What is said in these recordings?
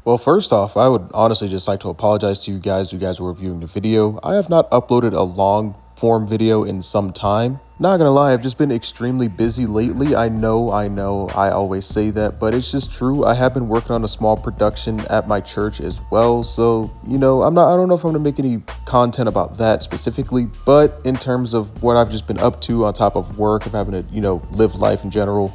Well, first off, I would honestly just like to apologize to you guys who were viewing the video. I have not uploaded a long form video in some time. Not gonna lie, I've just been extremely busy lately. I know, I always say that, but it's just true. I have been working on a small production at my church as well. So, I don't know if I'm gonna make any content about that specifically, but in terms of what I've just been up to on top of work, of having to, live life in general,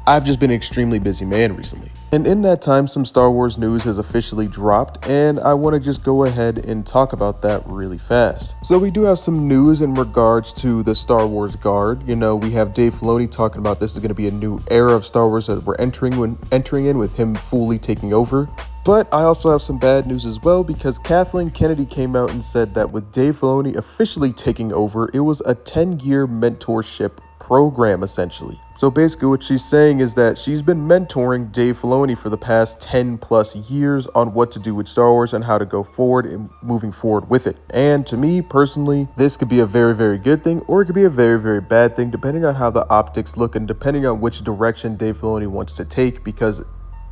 I've just been an extremely busy man recently. And in that time, some Star Wars news has officially dropped, and I want to just go ahead and talk about that really fast. So we do have some news in regards to the Star Wars Guard. We have Dave Filoni talking about this is going to be a new era of Star Wars that we're entering in with him fully taking over. But I also have some bad news as well, because Kathleen Kennedy came out and said that with Dave Filoni officially taking over, it was a 10-year mentorship program essentially. So basically what she's saying is that she's been mentoring Dave Filoni for the past 10 plus years on what to do with Star Wars and how to go forward and moving forward with it. And to me personally, this could be a very, very good thing, or it could be a very, very bad thing, depending on how the optics look and depending on which direction Dave Filoni wants to take, because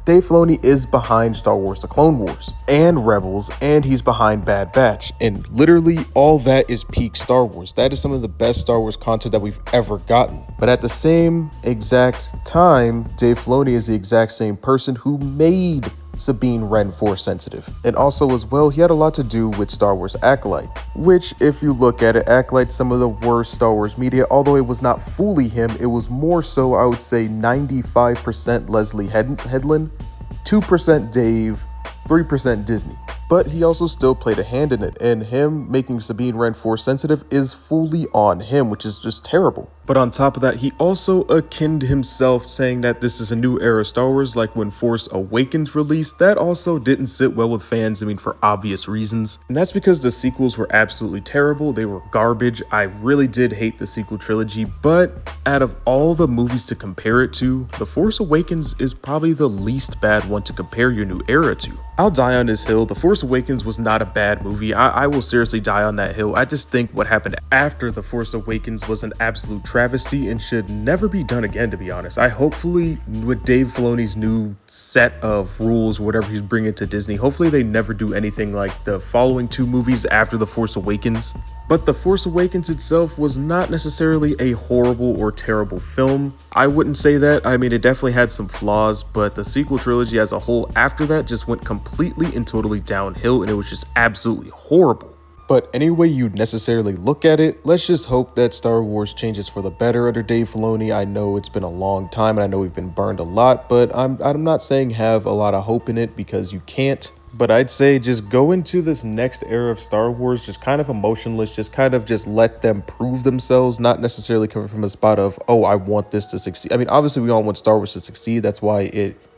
Dave Filoni is behind Star Wars The Clone Wars and Rebels, and he's behind Bad Batch, and literally all that is peak Star Wars. That is some of the best Star Wars content that we've ever gotten. But at the same exact time, Dave Filoni is the exact same person who made Sabine Wren Force sensitive. And also as well, he had a lot to do with Star Wars Acolyte, which if you look at it, Acolyte's some of the worst Star Wars media, although it was not fully him, it was more so, I would say 95% Leslie Headland, 2% Dave, 3% Disney. But he also still played a hand in it, and him making Sabine Wren Force sensitive is fully on him, which is just terrible. But on top of that, he also akined himself, saying that this is a new era of Star Wars, like when Force Awakens released. That also didn't sit well with fans, for obvious reasons. And that's because the sequels were absolutely terrible. They were garbage. I really did hate the sequel trilogy, but out of all the movies to compare it to, The Force Awakens is probably the least bad one to compare your new era to. I'll die on this hill. The Force Awakens was not a bad movie. I will seriously die on that hill. I just think what happened after The Force Awakens was an absolute travesty and should never be done again, to be honest. I hopefully, with Dave Filoni's new set of rules, whatever he's bringing to Disney, hopefully they never do anything like the following two movies after The Force Awakens. But The Force Awakens itself was not necessarily a horrible or terrible film. I wouldn't say that. It definitely had some flaws, but the sequel trilogy as a whole after that just went completely and totally downhill, and it was just absolutely horrible. But any way you necessarily look at it, let's just hope that Star Wars changes for the better under Dave Filoni. I know it's been a long time and I know we've been burned a lot, but I'm not saying have a lot of hope in it, because you can't. But I'd say just go into this next era of Star Wars just kind of emotionless, just let them prove themselves, not necessarily coming from a spot of, oh, I want this to succeed. Obviously we all want Star Wars to succeed. That's why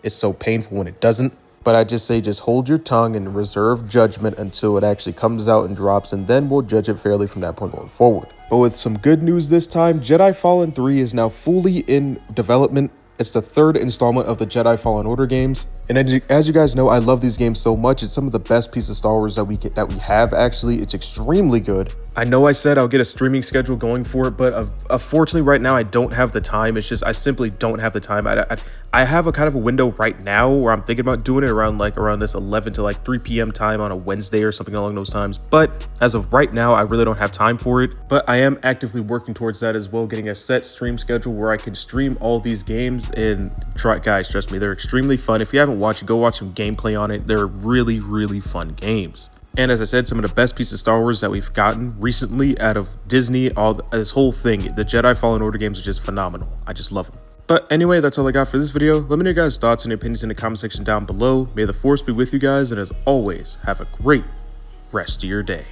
it's so painful when it doesn't. But I just say just hold your tongue and reserve judgment until it actually comes out and drops, and then we'll judge it fairly from that point going forward. But with some good news this time, Jedi Fallen 3 is now fully in development. It's the third installment of the Jedi Fallen Order games. And as you guys know, I love these games so much. It's some of the best pieces of Star Wars that we have, actually. It's extremely good. I know I said I'll get a streaming schedule going for it, but unfortunately right now I don't have the time. It's just I simply don't have the time. I have a kind of a window right now where I'm thinking about doing it around this 11 to 3 p.m. time on a Wednesday or something along those times. But as of right now, I really don't have time for it. But I am actively working towards that as well, getting a set stream schedule where I can stream all these games. And guys, trust me, they're extremely fun. If you haven't watched, go watch some gameplay on it. They're really, really fun games. And as I said, some of the best pieces of Star Wars that we've gotten recently out of Disney, this whole thing, the Jedi Fallen Order games are just phenomenal. I just love them. But anyway, that's all I got for this video. Let me know your guys' thoughts and opinions in the comment section down below. May the Force be with you guys, and as always, have a great rest of your day.